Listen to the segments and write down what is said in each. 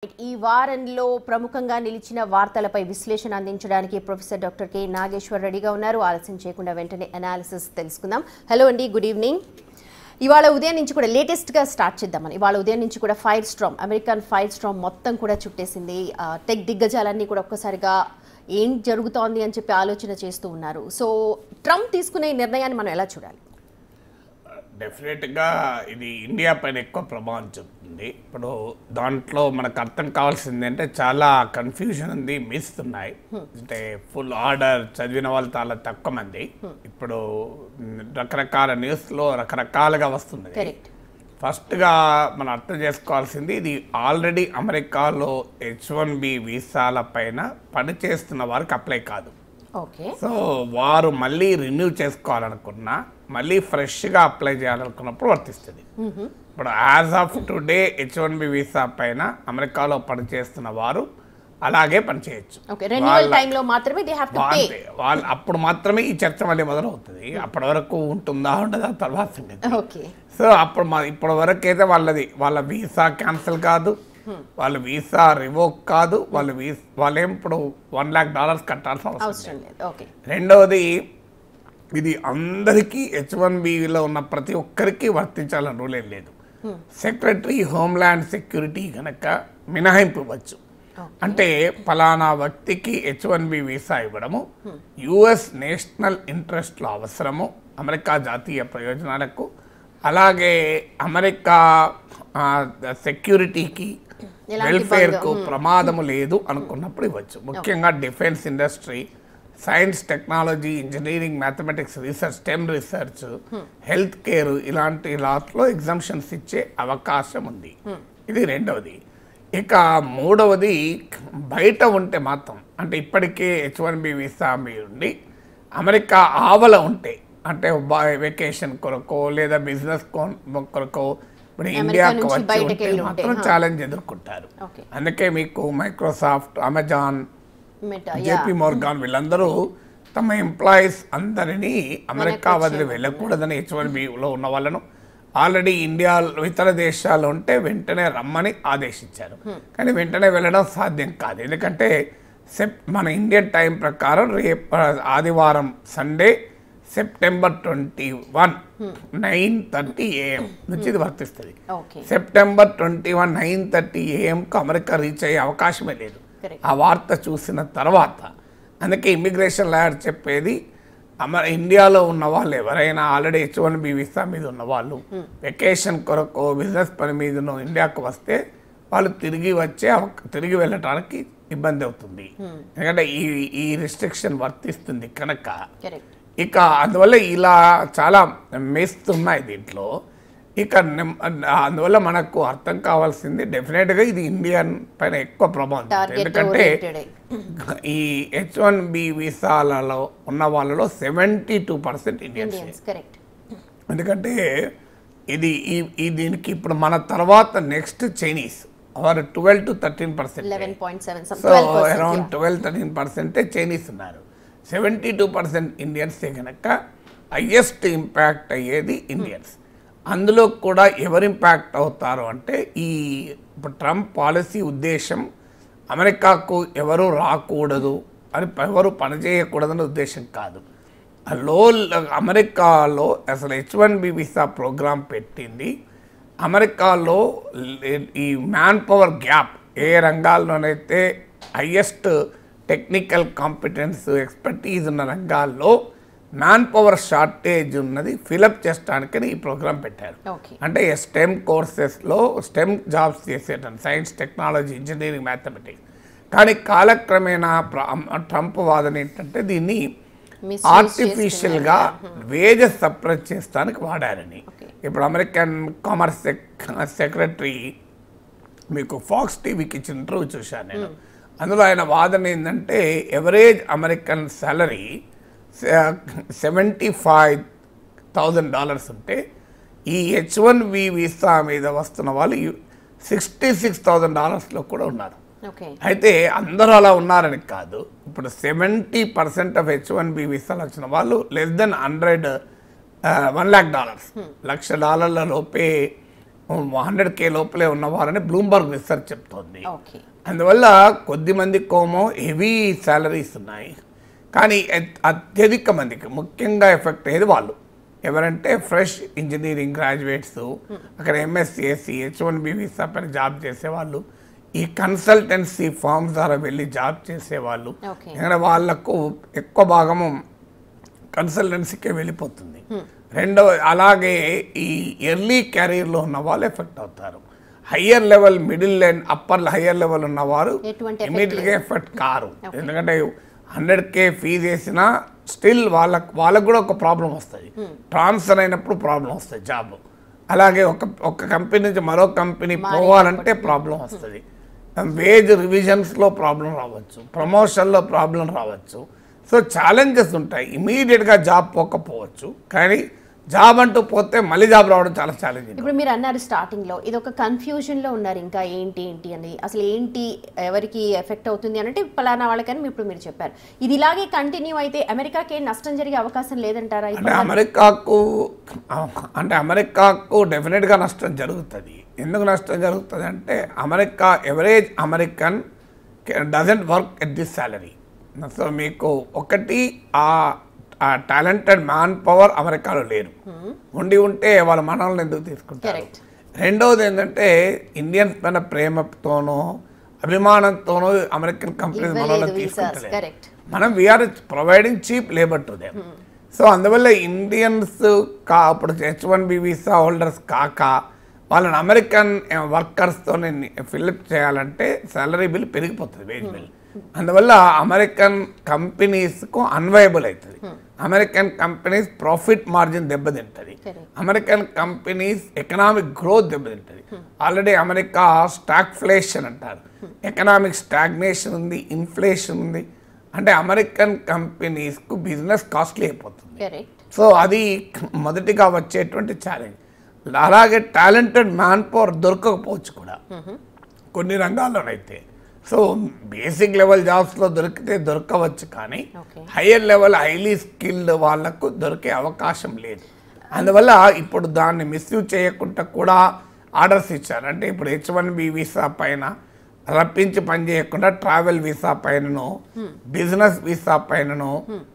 ఈ వారంలో ప్రముఖంగా నిలిచిన వార్తలపై విశ్లేషణ అందించడానికి ప్రొఫెసర్ డాక్టర్ కె నాగేశ్వర్ రెడ్డిగా ఉన్నారు. ఆలస్యం చేయకుండా వెంటనే అనాలిసిస్ తెలుసుకుందాం. హలో అండి, గుడ్ ఈవినింగ్. ఇవాళ ఉదయం నుంచి కూడా లేటెస్ట్గా స్టార్ట్ చేద్దామని ఇవాళ ఉదయం నుంచి కూడా fire Storm, American fire Storm మొత్తం కూడా చుట్టేసింది. టెక్ దిగ్గజాలన్నీ కూడా ఒక్కసారిగా ఏం జరుగుతోంది అని చెప్పి ఆలోచన చేస్తూ ఉన్నారు. సో ట్రంప్ తీసుకునే నిర్ణయాన్ని మనం ఎలా చూడాలి? డెఫినెట్గా ఇది ఇండియా పైన ఎక్కువ ప్రభావం చూపుతుంది. ఇప్పుడు దాంట్లో మనకు అర్థం కావాల్సింది అంటే చాలా కన్ఫ్యూజన్ ఉంది, మిస్ ఉన్నాయి. అంటే ఫుల్ ఆర్డర్ చదివిన వాళ్ళు చాలా తక్కువ మంది. ఇప్పుడు రకరకాల న్యూస్లో రకరకాలుగా వస్తున్నది. ఫస్ట్గా మనం అర్థం చేసుకోవాల్సింది, ఇది ఆల్రెడీ అమెరికాలో H1B వీసాల పైన పనిచేస్తున్న వారికి అప్లై కాదు. సో వారు మళ్ళీ రిన్యూ చేసుకోవాలనుకున్నా, మళ్ళీ ఫ్రెష్గా అప్లై చేయాలనుకున్నప్పుడు వర్తిస్తుంది. ఇప్పుడు as of today H1B visa పైన అమెరికాలో పనిచేస్తున్న వారు అలాగే పనిచేయచ్చు. వాళ్ళు అప్పుడు మాత్రమే ఈ చర్చ మళ్ళీ మొదలవుతుంది. అప్పటి వరకు ఉంటుందా ఉండదా తర్వాత సంగతి. సో అప్పుడు ఇప్పటి వరకు అయితే వాళ్ళ వీసా క్యాన్సిల్ కాదు, వాళ్ళ వీసా రివోక్ కాదు, వాళ్ళేం ఇప్పుడు $1,00,000 కట్టాల్సిన అవసరం లేదు. రెండవది, ఇది అందరికీ H1Bలో ఉన్న ప్రతి ఒక్కరికి వర్తించాలని రూల్ ఏం లేదు. సెక్రటరీ హోమ్ల్యాండ్ సెక్యూరిటీ కనుక మినహాయింపు ఇవ్వచ్చు. అంటే ఫలానా వ్యక్తికి H1B వీసా ఇవ్వడము US నేషనల్ ఇంట్రెస్ట్లో అవసరము, అమెరికా జాతీయ ప్రయోజనాలకు, అలాగే అమెరికా సెక్యూరిటీకి వెల్ఫేర్కు ప్రమాదము లేదు అనుకున్నప్పుడు ఇవ్వచ్చు. ముఖ్యంగా defence industry, science, technology, engineering, mathematics research, stem research, health care ఇలాంటి లాట్లో ఎగ్జామ్షన్స్ ఇచ్చే అవకాశం ఉంది. ఇది రెండవది. ఇక మూడవది, బయట ఉంటే మాత్రం, అంటే ఇప్పటికే H1B వీసా ఉండి అమెరికా ఆవల ఉంటే, అంటే వెకేషన్ కొరకో లేదా బిజినెస్ కొరకో ఇప్పుడు ఇండియాకు వచ్చి ఉంటే మాత్రం ఛాలెంజ్ ఎదుర్కొంటారు. అందుకే మీకు మైక్రోసాఫ్ట్, అమెజాన్, జేపీ మోర్గాన్ వీళ్ళందరూ తమ ఎంప్లాయీస్ అందరినీ అమెరికా వదిలి వెళ్ళకూడదని H1Bలో ఉన్న వాళ్ళను ఆల్రెడీ ఇండియా ఇతర దేశాలు ఉంటే వెంటనే రమ్మని ఆదేశించారు. కానీ వెంటనే వెళ్ళడం సాధ్యం కాదు. ఎందుకంటే మన ఇండియన్ టైం ప్రకారం రేపు ఆదివారం సండే సెప్టెంబర్ 21 9:30 AM నుంచి ఇది వర్తిస్తుంది. సెప్టెంబర్ 21 9:30 AM అమెరికా రీచ్ అయ్యే అవకాశమే లేదు ఆ వార్త చూసిన తర్వాత. అందుకే ఇమ్మిగ్రేషన్ లాయర్ చెప్పేది, ఇండియాలో ఉన్న వాళ్ళు ఎవరైనా ఆల్రెడీ H1B వీసా మీద ఉన్న వాళ్ళు వెకేషన్ కొరకు బిజినెస్ పని మీదనో ఇండియాకు వస్తే వాళ్ళు తిరిగి వెళ్ళటానికి ఇబ్బంది అవుతుంది. ఎందుకంటే ఈ రిస్ట్రిక్షన్ వర్తిస్తుంది కనుక. ఇక అందువల్ల ఇలా చాలా మేస్తున్నాయి దీంట్లో. ఇక అందువల్ల మనకు అర్థం కావాల్సింది, డెఫినెట్గా ఇది ఇండియన్ పైన ఎక్కువ ప్రభావం. ఎందుకంటే ఈ H1B వీసాలలో ఉన్న వాళ్ళలో 72% ఇండియన్స్. ఎందుకంటే దీనికి ఇప్పుడు మన తర్వాత next Chinese 12 to 13%. So around 12-13% Chinese ఉన్నారు. 72% ఇండియన్స్ కనుక హైయెస్ట్ ఇంపాక్ట్ అయ్యేది ఇండియన్స్. అందులో కూడా ఎవరు ఇంపాక్ట్ అవుతారు అంటే, ఇప్పుడు ట్రంప్ పాలసీ ఉద్దేశం అమెరికాకు ఎవరు రాకూడదు అని, ఎవరు పనిచేయకూడదనే ఉద్దేశం కాదు. అమెరికాలో అసలు H1B వీసా ప్రోగ్రాం పెట్టింది అమెరికాలో ఈ మ్యాన్ పవర్ గ్యాప్, ఏ రంగాల్లోనైతే హైయెస్ట్ టెక్నికల్ కాంపిటెన్స్ ఎక్స్పర్టీజ్ ఉన్న రంగాల్లో మ్యాన్ పవర్ షార్టేజ్ ఉన్నది ఫిలప్ చేయడానికని ఈ ప్రోగ్రాం పెట్టారు. అంటే స్టెమ్ కోర్సెస్లో స్టెమ్ జాబ్స్ చేసేటండి, సైన్స్, టెక్నాలజీ, ఇంజనీరింగ్, మ్యాథమెటిక్స్. కానీ కాలక్రమేణా ట్రంప్ వాదన ఏంటంటే దీన్ని ఆర్టిఫిషియల్గా వేజెస్ సప్రెస్ చేస్తానికి వాడారని. ఇప్పుడు అమెరికన్ కామర్స్ సెక్రటరీ మీకు ఫాక్స్ టీవీకి ఇచ్చిన ఇంటర్వ్యూ చూశాను నేను. అందులో ఆయన వాదన ఏంటంటే, ఎవరేజ్ అమెరికన్ సాలరీ $75,000 ఉంటే ఈ H1B వీసా మీద వస్తున్న వాళ్ళు $66,000 కూడా ఉన్నారు. అయితే అందరూ అలా ఉన్నారని కాదు. ఇప్పుడు 70% ఆఫ్ H1B వీసాలు వచ్చిన వాళ్ళు లెస్ దెన్ $1,00,000 $1,00,000 లోపే 100K లోపలే ఉన్నవారని బ్లూంబర్గ్ రీసెర్చ్ చెప్తోంది. ఓకే. అందువల్ల కొద్ది మందికోమో హెవీ శాలరీస్ ఉన్నాయి, కానీ అత్యధిక మందికి ముఖ్యంగా ఎఫెక్ట్ అయ్యేది వాళ్ళు ఎవరంటే ఫ్రెష్ ఇంజనీరింగ్ గ్రాడ్యుయేట్స్, అక్కడ ఎంఎస్సిఎస్సి H1B వీసా పైన జాబ్ చేసేవాళ్ళు, ఈ కన్సల్టెన్సీ ఫార్మ్స్ ద్వారా వెళ్ళి జాబ్ చేసేవాళ్ళు. ఎందుకంటే వాళ్ళకు ఎక్కువ భాగము కన్సల్టెన్సీకే వెళ్ళిపోతుంది. అలాగే ఈ ఎర్లీ కెరీర్లో ఉన్న వాళ్ళు ఎఫెక్ట్ అవుతారు. Higher level, middle and upper higher level ఉన్నవారు ఇమీడియట్గా ఎఫెక్ట్ కారు. ఎందుకంటే 100K ఫీజు వేసినా స్టిల్ వాళ్ళకు కూడా ఒక ప్రాబ్లం వస్తుంది. ట్రాన్స్ఫర్ అయినప్పుడు ప్రాబ్లం వస్తుంది జాబ్. అలాగే ఒక కంపెనీ నుంచి మరో కంపెనీ పోవాలంటే ప్రాబ్లం వస్తుంది. వేజ్ రివిజన్స్లో ప్రాబ్లం రావచ్చు, ప్రమోషన్లో ప్రాబ్లం రావచ్చు. సో ఛాలెంజెస్ ఉంటాయి. ఇమీడియట్గా జాబ్ పోకపోవచ్చు, కానీ జాబ్ అంటూ పోతే మళ్ళీ జాబ్ రావడం చాలా ఛాలెంజింగ్. ఇప్పుడు మీరు అన్నారు స్టార్టింగ్లో ఇది ఒక కన్ఫ్యూజన్లో ఉన్నారు, ఇంకా ఏంటి అని అసలు ఏంటి ఎవరికి ఎఫెక్ట్ అవుతుంది అంటే పలానా వాళ్ళకని ఇప్పుడు మీరు చెప్పారు. ఇది ఇలాగే కంటిన్యూ అయితే అమెరికాకి నష్టం జరిగే అవకాశం లేదంటారా? అమెరికాకు డెఫినెట్గా నష్టం జరుగుతుంది. ఎందుకు నష్టం జరుగుతుంది అంటే average American doesn't work at this salary. So మీకు ఒకటి ఆ టాలెంటెడ్ మ్యాన్ పవర్ అమెరికాలో లేరు, ఉంటే వాళ్ళ మనల్ని ఎందుకు తీసుకుంటారు. రెండవది ఏంటంటే ఇండియన్స్ పైన ప్రేమతోనో అభిమానంతోనో అమెరికన్ కంపెనీస్ మనల్ని తీసుకుంటారు. మనం we are providing cheap labour to them. So అందువల్ల ఇండియన్స్ ఇప్పుడు H1B వీసా హోల్డర్స్ కాక వాళ్ళని అమెరికన్ వర్కర్స్తో ఫిల్అప్ చేయాలంటే సాలరీ బిల్ పెరిగిపోతుంది, వేజ్ బిల్. అందువల్ల అమెరికన్ కంపెనీస్కు అన్వయబుల్ అవుతుంది. అమెరికన్ కంపెనీస్ ప్రాఫిట్ మార్జిన్ దెబ్బతింటుంది. అమెరికన్ కంపెనీస్ ఎకనామిక్ గ్రోత్ దెబ్బతింటుంది. ఆల్రెడీ అమెరికా స్టాగ్ఫ్లేషన్ అంటారు, ఎకనామిక్ స్టాగ్నేషన్ ఉంది, ఇన్ఫ్లేషన్ ఉంది. అంటే అమెరికన్ కంపెనీస్కు బిజినెస్ కాస్ట్లీ అయిపోతుంది. సో అది మొదటిగా వచ్చేటువంటి ఛాలెంజ్. అలాగే టాలెంటెడ్ మ్యాన్ పవర్ దొరకకపోవచ్చు కూడా కొన్ని రంగాల్లోనైతే. సో బేసిక్ లెవెల్ జాబ్స్లో దొరకవచ్చు, కానీ హయ్యర్ లెవెల్ హైలీ స్కిల్డ్ వాళ్లకు దొరికే అవకాశం లేదు. అందువల్ల ఇప్పుడు దాన్ని మిస్యూజ్ చేయకుండా కూడా ఆర్డర్స్ ఇచ్చారు. అంటే ఇప్పుడు H1B వీసా పైన రప్పించి పని చేయకుండా ట్రావెల్ వీసా పైనను బిజినెస్ వీసా పైనను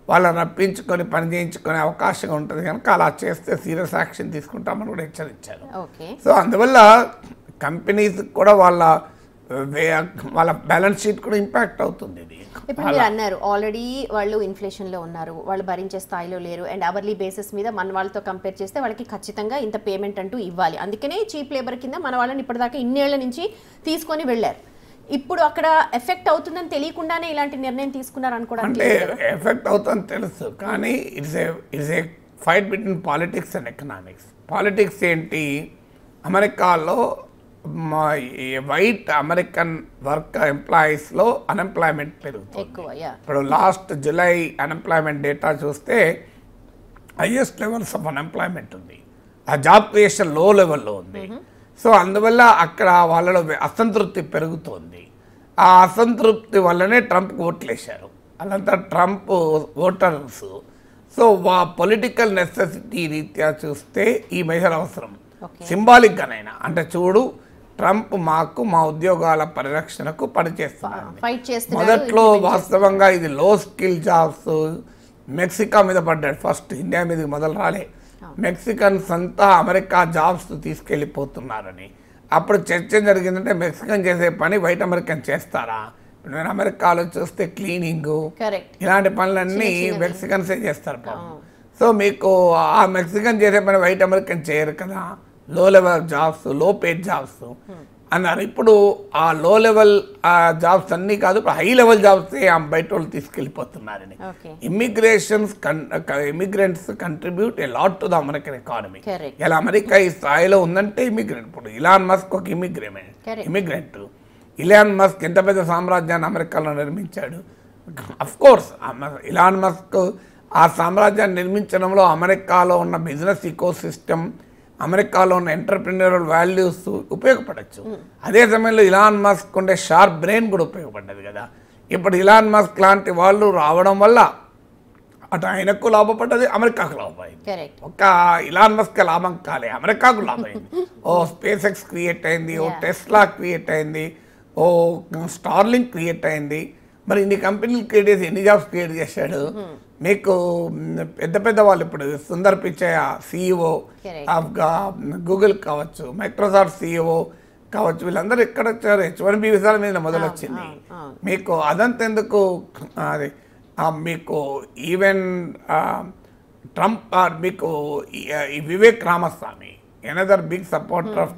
వాళ్ళని రప్పించుకొని పని చేయించుకునే అవకాశం ఉంటుంది కనుక అలా చేస్తే సీరియస్ యాక్షన్ తీసుకుంటామని కూడా హెచ్చరించారు. సో అందువల్ల కంపెనీస్ కూడా వాళ్ళ బ్యాలెన్స్ షీట్ కూడా ఇంపాక్ట్ అవుతుంది. ఇది ఇప్పుడు మీరు అన్నారు ఆల్రెడీ వాళ్ళు ఇన్ఫ్లేషన్లో ఉన్నారు, వాళ్ళు భరించే స్థాయిలో లేరు, అండ్ అవర్లీ బేసిస్ మీద మన వాళ్ళతో కంపేర్ చేస్తే వాళ్ళకి ఖచ్చితంగా ఇంత పేమెంట్ అంటూ ఇవ్వాలి. అందుకనే చీప్ లేబర్ కింద మన వాళ్ళని ఇప్పటిదాకా ఇన్నేళ్ల నుంచి తీసుకొని వెళ్ళారు. ఇప్పుడు అక్కడ ఎఫెక్ట్ అవుతుందని తెలియకుండానే ఇలాంటి నిర్ణయం తీసుకున్నారు అనుకోవడానికి అంటే ఎఫెక్ట్ అవుతుందని తెలుసు, కానీ it's a fight between politics and economics. Politics ఏంటి, అమెరికాలో వైట్ అమెరికన్ వర్క్ ఎంప్లాయీస్లో అన్ఎంప్లాయ్మెంట్ పెరుగుతుంది. ఇప్పుడు లాస్ట్ జూలై అన్ఎంప్లాయ్మెంట్ డేటా చూస్తే హైయెస్ట్ లెవెల్స్ ఆఫ్ అన్ఎంప్లాయ్మెంట్ ఉంది. ఆ జాబ్ క్రియేషన్ లో లెవెల్లో ఉంది. సో అందువల్ల అక్కడ వాళ్ళలో అసంతృప్తి పెరుగుతోంది. ఆ అసంతృప్తి వల్లనే ట్రంప్కి ఓట్లేశారు. వాళ్ళంతా Trump voters. So political necessity రీత్యా చూస్తే ఈ మెజర్ అవసరం. సింబాలిక్గానైనా అంటే చూడు ట్రంప్ మా ఉద్యోగాల పరిరక్షణకు పనిచేస్తున్నారు. మొదట్లో వాస్తవంగా ఇది లో స్కిల్ జాబ్స్ మెక్సికో మీద పడ్డాడు, ఫస్ట్ ఇండియా మీద మొదలు రాలే. మెక్సికన్స్ అంతా అమెరికా జాబ్స్ తీసుకెళ్ళిపోతున్నారని అప్పుడు చర్చ జరిగిందంటే మెక్సికన్ చేసే పని వైట్ అమెరికన్ చేస్తారా? నేను అమెరికాలో చూస్తే క్లీనింగ్ ఇలాంటి పనులన్నీ మెక్సికన్సే చేస్తారు. సో మీకు ఆ మెక్సికన్ చేసే పని వైట్ అమెరికన్ చేయరు కదా, లో లెవెల్ జాబ్స్, లో పేడ్ జాబ్స్ అన్నారు. ఇప్పుడు ఆ లో లెవెల్ జాబ్స్ అన్నీ కాదు, ఇప్పుడు హై లెవెల్ జాబ్స్ బయట వాళ్ళు తీసుకెళ్ళిపోతున్నారని. Immigrants contribute a lot to the American economy. ఇలా అమెరికా ఈ స్థాయిలో ఉందంటే ఇమిగ్రెంట్. ఇప్పుడు ఇలాన్ మస్క్ ఒక ఇమిగ్రెంట్. ఇలాన్ మస్క్ ఎంత పెద్ద సామ్రాజ్యాన్ని అమెరికాలో నిర్మించాడు. అఫ్ కోర్స్ ఇలాన్ మస్క్ ఆ సామ్రాజ్యాన్ని నిర్మించడంలో అమెరికాలో ఉన్న బిజినెస్ ఈకో సిస్టమ్, అమెరికాలో ఉన్న ఎంటర్ప్రిన్యూరల్ వాల్యూస్ ఉపయోగపడచ్చు. అదే సమయంలో ఇలాన్ మస్క్ ఉండే షార్ప్ బ్రెయిన్ కూడా ఉపయోగపడ్డది కదా. ఇప్పుడు ఇలాన్ మస్క్ లాంటి వాళ్ళు రావడం వల్ల అటు ఆయనకు లాభపడ్డది, అమెరికాకు లాభమైంది. కరెక్ట్. ఒక్క ఇలాన్ మస్క్ లాభం కాలే, అమెరికాకు లాభమైంది. ఓ స్పేస్ ఎక్స్ క్రియేట్ అయింది, ఓ టెస్లా క్రియేట్ అయింది, ఓ స్టార్లింక్ క్రియేట్ అయింది. మరి ఇన్ని కంపెనీలు క్రియేట్ చేసి ఎన్ని జాబ్స్ క్రియేట్ చేశాడు? మీకు పెద్ద పెద్ద వాళ్ళు ఇప్పుడు Sundar Pichai CEO of Google కావచ్చు, మైక్రోసాఫ్ట్ CEO కావచ్చు, వీళ్ళందరూ ఎక్కడ వచ్చారు? H1B వీసాల మీద మొదలొచ్చింది. మీకు అదంతా ఎందుకు? అది మీకు ఈవెన్ ట్రంప్ మీకు ఈ Vivek Ramaswamy another big supporter of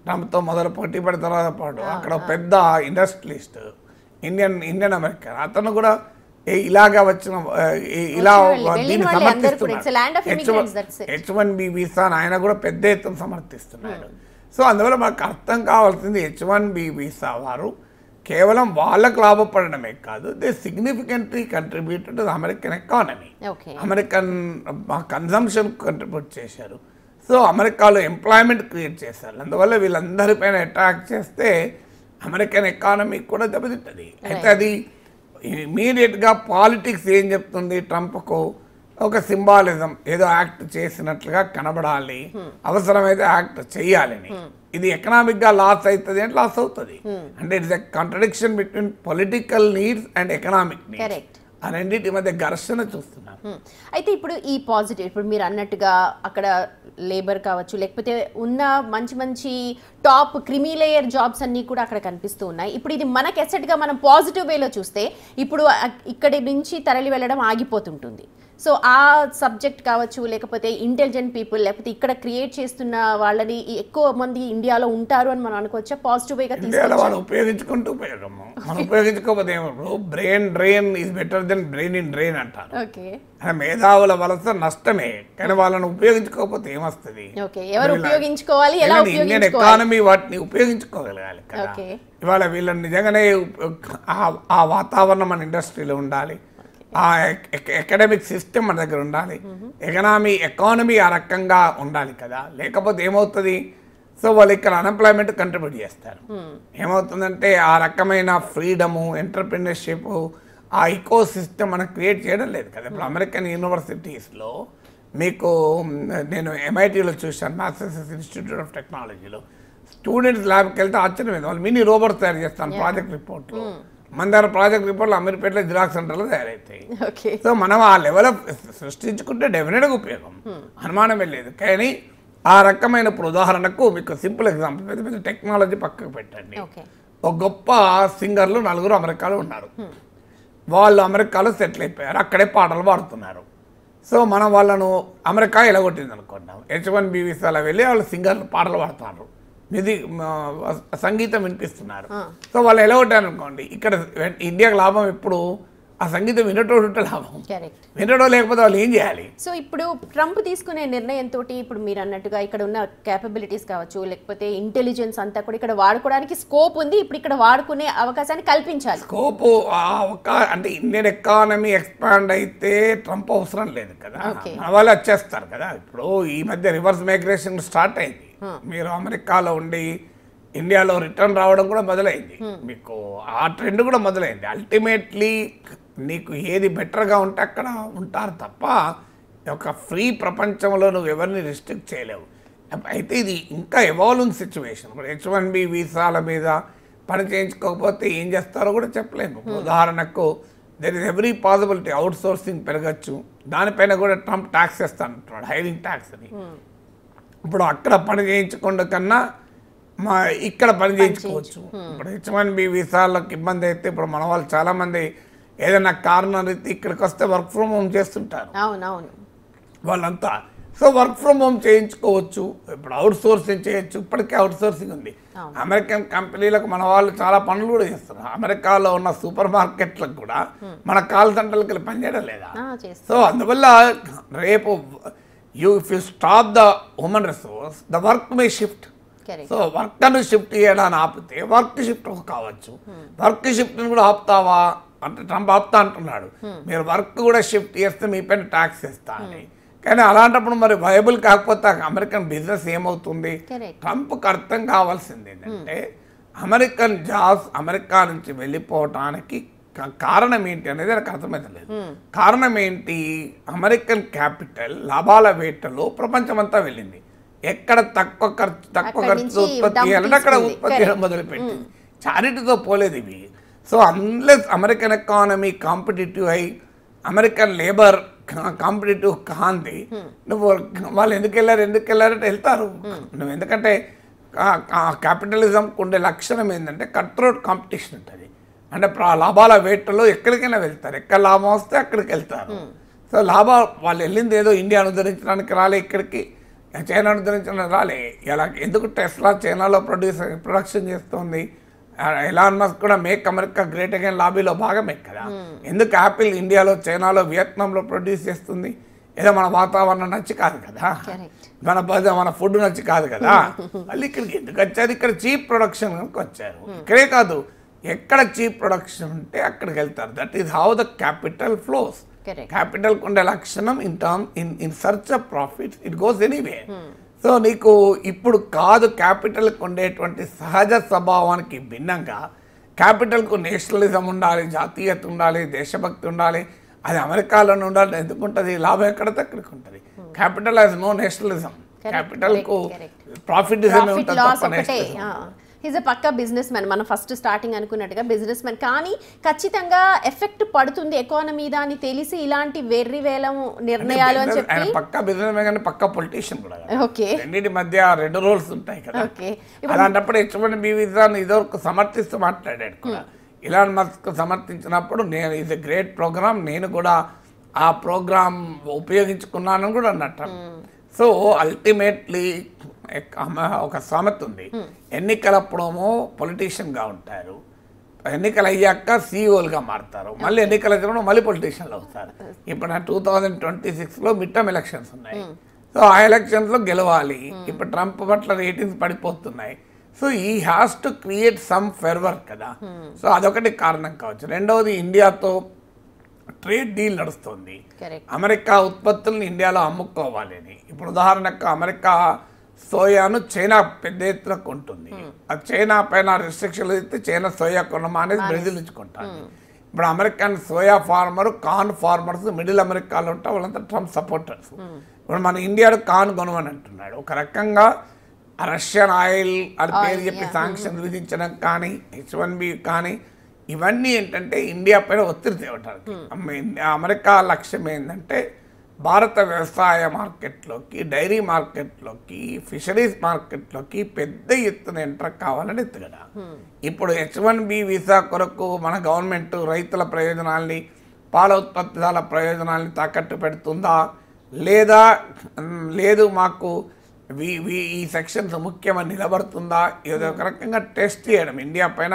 ట్రంప్తో మొదలు పోటీ పడిన తర్వాత పాటు అక్కడ పెద్ద ఇండస్ట్రియలిస్ట్ ఇండియన్ అమెరికన్, అతను కూడా ఇలాగా వచ్చిన ఇలా దీన్ని సమర్థిస్తున్నాడు. H1B వీసా ఆయన కూడా పెద్ద ఎత్తున సమర్థిస్తున్నాడు. సో అందువల్ల మనకు అర్థం కావాల్సింది H1B వీసా వారు కేవలం వాళ్ళకు లాభపడడమే కాదు, they significantly contributed to the American economy, American consumption contribute చేశారు. సో అమెరికాలో ఎంప్లాయ్మెంట్ క్రియేట్ చేశారు. అందువల్ల వీళ్ళందరిపైన అటాక్ చేస్తే అమెరికన్ ఎకానమీ కూడా దెబ్బతింటుంది. అయితే అది ఇమీడియట్గా పాలిటిక్స్ ఏం చెప్తుంది? ట్రంప్కు ఒక సింబాలిజం, ఏదో యాక్ట్ చేసినట్లుగా కనబడాలి, అవసరమైతే యాక్ట్ చేయాలని. ఇది ఎకనామిక్గా లాస్ అవుతుంది అంటే లాస్ అవుతుంది. అంటే it's a contradiction between political needs and economic needs. ఆ రెండింటి మధ్య ఘర్షణ చూస్తున్నాం. అయితే ఇప్పుడు ఈ పాజిటివ్, ఇప్పుడు మీరు అన్నట్టుగా అక్కడ లేబర్ కావచ్చు, లేకపోతే ఉన్న మంచి మంచి టాప్ క్రిమీ లేయర్ జాబ్స్ అన్నీ కూడా అక్కడ కనిపిస్తూ ఉన్నాయి. ఇప్పుడు ఇది మనకు ఎసెట్గా మనం పాజిటివ్ వేలో చూస్తే ఇప్పుడు ఇక్కడి నుంచి తరలి వెళ్ళడం ఆగిపోతుంటుంది. సో ఆ సబ్జెక్ట్ కావచ్చు, లేకపోతే ఇంటెలిజెంట్ పీపుల్, లేకపోతే ఇక్కడ క్రియేట్ చేస్తున్న వాళ్ళని ఎక్కువ మంది ఇండియాలో ఉంటారు అని మనం అనుకోవచ్చా? పాజిటివ్ వేగా వాళ్ళు ఉపయోగించుకుంటూ ఉపయోగము, మనం ఉపయోగించుకోకపోతే ఏమో brain drain is better than brain in drain అంటారు. మేధావుల వలస నష్టమే, కానీ వాళ్ళని ఉపయోగించుకోకపోతే ఏమొస్తుంది? ఇండియన్ ఎకానమీ వాటిని ఉపయోగించుకోగలగాలి కదా. ఇవాళ వీళ్ళని నిజంగానే ఆ వాతావరణం మన ఇండస్ట్రీలో ఉండాలి, ఆ ఎకడమిక్ సిస్టమ్ మన దగ్గర ఉండాలి, ఎకానమీ ఆ రకంగా ఉండాలి కదా. లేకపోతే ఏమవుతుంది? సో వాళ్ళు ఇక్కడ అన్ఎంప్లాయ్మెంట్ కంట్రిబ్యూట్ చేస్తారు. ఏమవుతుందంటే ఆ రకమైన ఫ్రీడము, ఎంటర్ప్రినర్షిప్, ఆ ఇకో సిస్టమ్ మనం క్రియేట్ చేయడం లేదు కదా. ఇప్పుడు అమెరికన్ యూనివర్సిటీస్లో మీకు నేను MITలో చూశాను, మ్యాథమెటిక్స్ ఇన్స్టిట్యూట్ ఆఫ్ టెక్నాలజీలో స్టూడెంట్స్ ల్యాబ్కి వెళ్తే ఆశ్చర్యమైంది, వాళ్ళు మినీ రోబోట్స్ తయారు చేస్తాను ప్రాజెక్ట్ రిపోర్ట్లో. మన దగ్గర ప్రాజెక్ట్ రిపోర్ట్లు అమీర్పేటలో జిరాక్స్ సెంటర్లో తయారవుతాయి. సో మనం ఆ లెవెల్ సృష్టించుకుంటే డెఫినెట్గా ఉపయోగం, అనుమానమే లేదు. కానీ ఆ రకమైన ఇప్పుడు ఉదాహరణకు మీకు సింపుల్ ఎగ్జాంపుల్, పెద్ద పెద్ద టెక్నాలజీ పక్కకు పెట్టండి. ఒక గొప్ప సింగర్లు 4 అమెరికాలో ఉన్నారు. వాళ్ళు అమెరికాలో సెటిల్ అయిపోయారు, అక్కడే పాటలు పాడుతున్నారు. సో మనం వాళ్ళను అమెరికా ఎలగొట్టింది అనుకున్నాం, H1B వీసాలో వెళ్ళి వాళ్ళు సింగర్లు పాటలు పాడుతున్నారు, సంగీతం వినిపిస్తున్నారు. సో వాళ్ళు ఎలా ఉంటారు అనుకోండి, ఇక్కడ ఇండియాకి లాభం ఎప్పుడు ఆ సంగీతం వినటోడు ఉంటే లాభం, వినటో లేకపోతే వాళ్ళు ఏం చేయాలి? సో ఇప్పుడు ట్రంప్ తీసుకునే నిర్ణయంతో ఇప్పుడు మీరు అన్నట్టుగా ఇక్కడ ఉన్న క్యాపబిలిటీస్ కావచ్చు, లేకపోతే ఇంటెలిజెన్స్ అంతా కూడా ఇక్కడ వాడుకోవడానికి స్కోప్ ఉంది. ఇప్పుడు ఇక్కడ వాడుకునే అవకాశాన్ని కల్పించాలి. స్కోప్ అంటే ఇండియన్ ఎకానమీ ఎక్స్పాండ్ అయితే ట్రంప్ అవసరం లేదు కదా, మన వాళ్ళు వచ్చేస్తారు కదా. ఇప్పుడు ఈ మధ్య రివర్స్ మైగ్రేషన్ స్టార్ట్ అయింది. మీరు అమెరికాలో ఉండి ఇండియాలో రిటర్న్ రావడం కూడా మొదలైంది, మీకు ఆ ట్రెండ్ కూడా మొదలైంది. అల్టిమేట్లీ నీకు ఏది బెటర్గా ఉంటే అక్కడ ఉంటారు తప్ప ఒక ఫ్రీ ప్రపంచంలో నువ్వు ఎవరిని రిస్ట్రిక్ట్ చేయలేవు. అయితే ఇది ఇంకా ఎవాల్వింగ్ సిచ్యువేషన్. ఇప్పుడు H1B వీసాల మీద పని చేయించుకోకపోతే ఏం చేస్తారో కూడా చెప్పలేము. ఉదాహరణకు there is every possibility outsourcing పెరగచ్చు, దానిపైన కూడా ట్రంప్ ట్యాక్స్ వేస్తానంటున్నాడు, హైరింగ్ ట్యాక్స్ అని. ఇప్పుడు అక్కడ పని చేయించకుండా కన్నా ఇక్కడ పని చేయించుకోవచ్చు. ఇప్పుడు H1B వీసాలకు ఇబ్బంది అయితే ఇప్పుడు మన వాళ్ళు చాలామంది ఏదైనా కారణం రీతి ఇక్కడికి వస్తే వర్క్ ఫ్రమ్ హోమ్ చేస్తుంటారు వాళ్ళంతా. సో వర్క్ ఫ్రమ్ హోమ్ చేయించుకోవచ్చు, ఇప్పుడు అవుట్ సోర్సింగ్ చేయొచ్చు. ఇప్పటికే అవుట్ సోర్సింగ్ ఉంది. అమెరికన్ కంపెనీలకు మన వాళ్ళు చాలా పనులు కూడా చేస్తున్నారు. అమెరికాలో ఉన్న సూపర్ మార్కెట్లకు కూడా మన కాల్ సెంటర్లకు వెళ్ళి పనిచేయడం లేదా? సో అందువల్ల రేపు if you stop the human resource, the work May shift. So work అని షిఫ్ట్ చేయడాన్ని ఆపితే వర్క్ షిఫ్ట్ కావచ్చు. వర్క్ షిఫ్ట్ని కూడా ఆపుతావా అంటే ట్రంప్ ఆపుతా అంటున్నాడు, మీరు వర్క్ కూడా షిఫ్ట్ చేస్తే మీ పైన ట్యాక్స్ ఇస్తా అని. కానీ అలాంటప్పుడు మరి వయబుల్ కాకపోతే అమెరికన్ బిజినెస్ ఏమవుతుంది? ట్రంప్కి అర్థం కావాల్సింది ఏంటంటే అమెరికన్ జాబ్స్ అమెరికా నుంచి వెళ్ళిపోవటానికి కారణం ఏంటి అనేది నాకు అర్థమవుతలేదు. కారణం ఏంటి? అమెరికన్ క్యాపిటల్ లాభాల వేటలో ప్రపంచమంతా వెళ్ళింది. ఎక్కడ తక్కువ ఖర్చు ఉత్పత్తి చేయాలంటే అక్కడ ఉత్పత్తి చేయడం మొదలుపెట్టింది. చారిటీతో పోలేదు ఇవి. So unless American economy competitive అయి అమెరికన్ లేబర్ కాంపిటేటివ్ కాంది నువ్వు వాళ్ళు ఎందుకు వెళ్ళారంటే వెళ్తారు నువ్వు. ఎందుకంటే క్యాపిటలిజంకి ఉండే లక్షణం ఏంటంటే కట్ త్రోట్ కాంపిటీషన్ ఉంటుంది. అంటే లాభాల వేటలో ఎక్కడికైనా వెళ్తారు, ఎక్కడ లాభం వస్తే అక్కడికి వెళ్తారు. సో వాళ్ళు వెళ్ళింది ఏదో ఇండియాను ఉద్ధరించడానికి రాలే, ఇక్కడికి చైనాను ఉద్ధరించడానికి రాలే. ఇలా ఎందుకు టెస్లా చైనాలో ప్రొడక్షన్ చేస్తుంది, ఎలాన్ మస్క్ కూడా మేక్ అమెరికా గ్రేట్ అగైన్ లాబీలో భాగమే కదా. ఎందుకు యాపిల్ ఇండియాలో చైనాలో వియత్నాంలో ప్రొడ్యూస్ చేస్తుంది? ఏదో మన వాతావరణం నచ్చి కాదు కదా, మన ఫుడ్ నచ్చి కాదు కదా. వాళ్ళు ఇక్కడికి ఎందుకు వచ్చారు? ఇక్కడ చీప్ ప్రొడక్షన్ కనుక వచ్చారు. ఇక్కడే కాదు, ఎక్కడ చీప్ ప్రొడక్షన్ ఉంటే అక్కడికి వెళ్తారు. That is how the capital flows. Capital ఉండే లక్షణం in search of profits it goes anyway. So నీకు ఇప్పుడు కాదు క్యాపిటల్కి ఉండేటువంటి సహజ స్వభావానికి భిన్నంగా క్యాపిటల్కు నేషనలిజం ఉండాలి, జాతీయత ఉండాలి, దేశభక్తి ఉండాలి. అది అమెరికాలోనే ఉండాలి. ఎందుకు ఉంటుంది? లాభం ఎక్కడితే అక్కడికి ఉంటుంది. Capital has no nationalism. క్యాపిటల్కు ప్రాఫిటిజమే ఉంటుంది. Is a pucca business man. మనం ఫస్ట్ స్టార్టింగ్ అనుకున్నట్టుగా బిజినెస్ మ్యాన్. కానీ ఖచ్చితంగా ఎఫెక్ట్ పడుతుంది ఎకానమీ మీద అని తెలిసి ఇలాంటి వెర్రి వేలం నిర్ణయాలు అని చెప్పి పక్కా బిజినెస్ మ్యాన్ కానీ పక్కా పొలిటీషియన్ కూడా. ఓకే, రెండింటి మధ్య 2 రోల్స్ ఉంటాయి కదా. అలాంటప్పుడు H1B వీసాను ఇదివరకు సమర్థిస్తూ మాట్లాడాడు కూడా. ఇలాన్ మస్క్ సమర్థించినప్పుడు నేను ఇది గ్రేట్ ప్రోగ్రామ్, నేను కూడా ఆ ప్రోగ్రామ్ ఉపయోగించుకున్నాను కూడా అన్నట్టు. సో అల్టిమేట్లీ ఒక సామెత ఉంది, ఎన్నికలప్పుడేమో పొలిటీషియన్గా ఉంటారు, ఎన్నికలు అయ్యాక సీఈఓలుగా మారుతారు, మళ్ళీ ఎన్నికలు వచ్చినప్పుడు మళ్ళీ పొలిటీషియన్లు అవుతారు. ఇప్పుడు 2026లో మిడ్ టర్మ్ ఎలక్షన్స్ ఉన్నాయి. సో ఆ ఎలక్షన్స్లో గెలవాలి. ఇప్పుడు ట్రంప్ పట్ల రేటింగ్స్ పడిపోతున్నాయి. సో ఈ has to create some fervour కదా. సో అదొకటి కారణం కావచ్చు. రెండవది ఇండియాతో ట్రేడ్ డీల్ నడుస్తుంది. అమెరికా ఉత్పత్తులను ఇండియాలో అమ్ముకోవాలి అని. ఇప్పుడు ఉదాహరణకు అమెరికా సోయాను చైనా పెద్ద ఎత్తున కొంటుంది. అది చైనా పైన రిస్ట్రిక్షన్లు ఇస్తే చైనా సోయా కొనమా అనేది బ్రెజిల్ నుంచి కొంటారు. ఇప్పుడు American soya farmer, corn farmers middle అమెరికాలో ఉంటారు, వాళ్ళంతా ట్రంప్ సపోర్టర్స్. ఇప్పుడు మన ఇండియాలో కార్న్ కొనమని అంటున్నాడు. ఒక రకంగా రష్యన్ ఆయిల్ అని పేరు చెప్పి శాంక్షన్ విధించడం కానీ, H1B కానీ, ఇవన్నీ ఏంటంటే ఇండియా పైన ఒత్తిడి తేవటానికి. అమెరికా లక్ష్యం ఏంటంటే భారత వ్యవసాయ మార్కెట్లోకి, డైరీ మార్కెట్లోకి, ఫిషరీస్ మార్కెట్లోకి పెద్ద ఎత్తున ఎంటర్ కావాలని ఎత్తుగడ. ఇప్పుడు H1B వీసా కొరకు మన గవర్నమెంట్ రైతుల ప్రయోజనాల్ని, పాల ఉత్పత్తిదారుల ప్రయోజనాల్ని తాకట్టు పెడుతుందా, లేదు మాకు ఈ సెక్షన్స్ ముఖ్యమని నిలబడుతుందా, ఏదో ఒక రకంగా టెస్ట్ చేయడం ఇండియా పైన.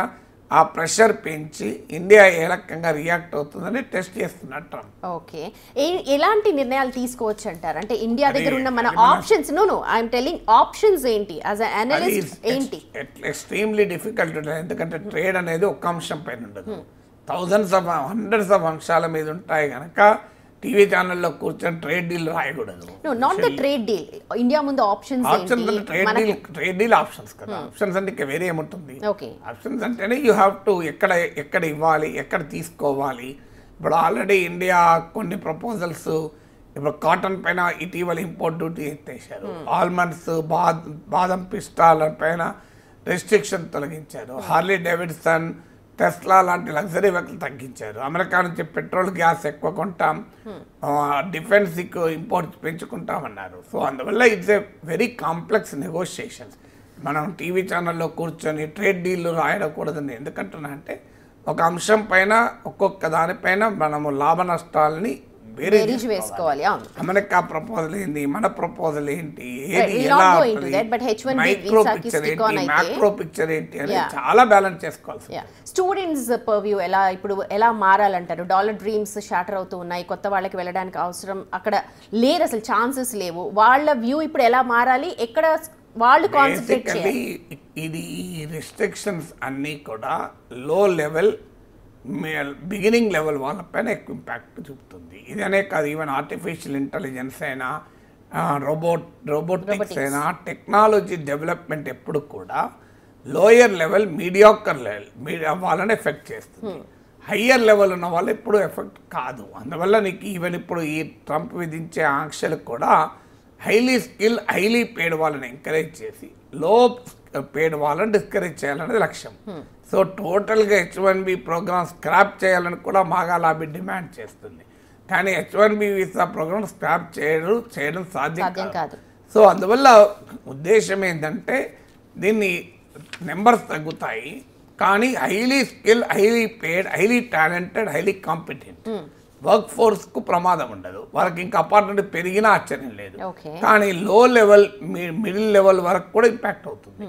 ఆ ప్రెషర్ పెంచి ఇండియా ఏ రకంగా రియాక్ట్ అవుతుందని టెస్ట్ చేస్తున్నారు ట్రంప్. ఓకే, ఎలాంటి నిర్ణయాలు తీసుకోవచ్చు అంటారు? అంటే ఇండియా దగ్గర ఉన్న మన ఆప్షన్స్, ఐఎమ్ టెల్లింగ్ ఆప్షన్స్ ఏంటి యాజ్ ఎ అనలిస్ట్ ఏంటి? Extremely difficult. ఎందుకంటే ట్రేడ్ అనేది ఒక్క అంశం పైన ఉండదు, హండ్రెడ్స్ ఆఫ్ అంశాల మీద ఉంటాయి కనుక టీవీ ఛానల్లో కూర్చొని ట్రేడ్ డీల్ రాయకూడదు. Not the trade deal. India ముందు ఆప్షన్స్ ట్రేడ్ డీల్ ఆప్షన్స్ కదా. ఆప్షన్స్ అంటే ఇంకా వేరే ఏముంటుంది? ఆప్షన్స్ అంటేనే యూ హ్యావ్ టు ఎక్కడ ఇవ్వాలి, ఎక్కడ తీసుకోవాలి. ఇప్పుడు ఆల్రెడీ ఇండియా కొన్ని ప్రపోజల్స్, ఇప్పుడు కాటన్ పైన ఇటీవల ఇంపోర్ట్ డ్యూటీ ఎత్తేసారు. ఆల్మండ్స్, బాదం పిస్టాల పైన రెస్ట్రిక్షన్ తొలగించారు. హార్లీ డేవిడ్సన్, టెస్లా లాంటి లగ్జరీ వెహికల్ తగ్గించారు. అమెరికా నుంచి పెట్రోల్, గ్యాస్ ఎక్కువ కొంటాం, డిఫెన్స్ ఇంపోర్ట్ పెంచుకుంటామన్నారు. సో అందువల్ల it's a very complex negotiations. మనం టీవీ ఛానల్లో కూర్చొని ట్రేడ్ డీల్లు రాయకూడదని ఎందుకంటున్నా అంటే, ఒక అంశం పైన ఒక్కొక్క దానిపైన మనము లాభ నష్టాలని బేరీజ్ వేసుకోవాలి. అమెరికా ప్రపోజల్ ఏంటి, మన ప్రపోజల్ ఏంటి, ఏది ఎలా, మైక్రో పిక్చర్ ఏంటి, మ్యాక్రో పిక్చర్ ఏంటి అని చాలా బ్యాలెన్స్ చేసుకోవాలి. స్టూడెంట్స్ పర్వ్యూ ఎలా మారాలంటారు? డాలర్ డ్రీమ్స్ షాటర్ అవుతూ ఉన్నాయి, కొత్త వాళ్ళకి వెళ్ళడానికి అవసరం అక్కడ లేదు, అసలు ఛాన్సెస్ లేవు. వాళ్ళ వ్యూ ఇప్పుడు ఎలా మారాలి, ఎక్కడ వాళ్ళు కాన్సంట్రేట్ చేయాలి? ఇది ఈ రిస్ట్రిక్షన్స్ అన్నీ కూడా లో లెవెల్, బిగినింగ్ లెవెల్ వాళ్ళపైన ఎక్కువ ఇంపాక్ట్ చూపుతుంది. ఇదనే కాదు, ఈవెన్ ఆర్టిఫిషియల్ ఇంటెలిజెన్స్ అయినా, రోబోటిక్స్ అయినా, టెక్నాలజీ డెవలప్మెంట్ ఎప్పుడు కూడా లోయర్ లెవెల్, మీడియాకర్ లెవెల్ వాళ్ళని ఎఫెక్ట్ చేస్తుంది. హయ్యర్ లెవెల్ ఉన్న వాళ్ళు ఎప్పుడు ఎఫెక్ట్ కాదు. అందువల్ల నీకు ఈవెన్ ఇప్పుడు ఈ ట్రంప్ విధించే ఆంక్షలకు కూడా హైలీ స్కిల్ హైలీ పేడ్ వాళ్ళని ఎంకరేజ్ చేసి లో పేడ్ వాళ్ళని డిస్కరేజ్ చేయాలనేది లక్ష్యం. సో టోటల్గా H1B ప్రోగ్రామ్ స్క్రాప్ చేయాలని కూడా మాగా లాబీ డిమాండ్ చేస్తుంది. కానీ H1B వీసా ప్రోగ్రామ్ స్క్రాప్ చేయడం సాధ్యం కాదు. సో అందువల్ల ఉద్దేశం ఏంటంటే దీన్ని నెంబర్స్ తగ్గుతాయి, కానీ highly skill highly paid highly talented highly competent work ఫోర్స్కు ప్రమాదం ఉండదు. వాళ్ళకి ఇంకా అపార్చునిటీ పెరిగినా ఆశ్చర్యం లేదు. కానీ లో లెవెల్ మిడిల్ లెవెల్ వరకు కూడా ఇంపాక్ట్ అవుతుంది.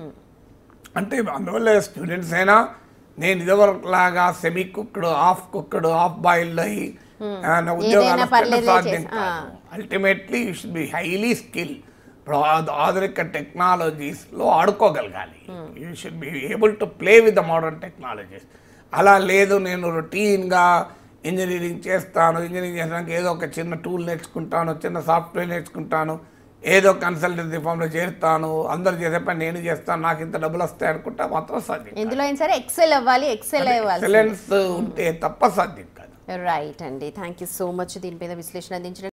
అంటే అందువల్ల స్టూడెంట్స్ అయినా నేను ఇదివరకు లాగా సెమీ కుక్డ్ హాఫ్ బాయిల్డ్ అయ్యి ఉద్యోగాలు సాధ్యం కాదు. Ultimately you should be highly skill. ఆధునిక టెక్నాలజీస్లో ఆడుకోగలగాలి. You should be able to play with the modern technologies. అలా లేదు నేను రొటీన్గా ఇంజనీరింగ్ చేస్తానికి ఏదో ఒక చిన్న టూల్ నేర్చుకుంటాను, చిన్న సాఫ్ట్వేర్ నేర్చుకుంటాను, ఏదో కన్సల్టెన్సీ ఫామ్లో చేరుతాను, అందరు చేసే పని నేను చేస్తాను, నాకు ఇంత డబ్బులు వస్తాయి అనుకుంటా మాత్రం సాధ్యం. ఎందులో సరే ఎక్సెలెన్స్ ఉంటే తప్ప సాధ్యం కాదు. రైట్ అండి, థ్యాంక్ యూ సో మచ్ దీనిపైన విశ్లేషణ అందించడం.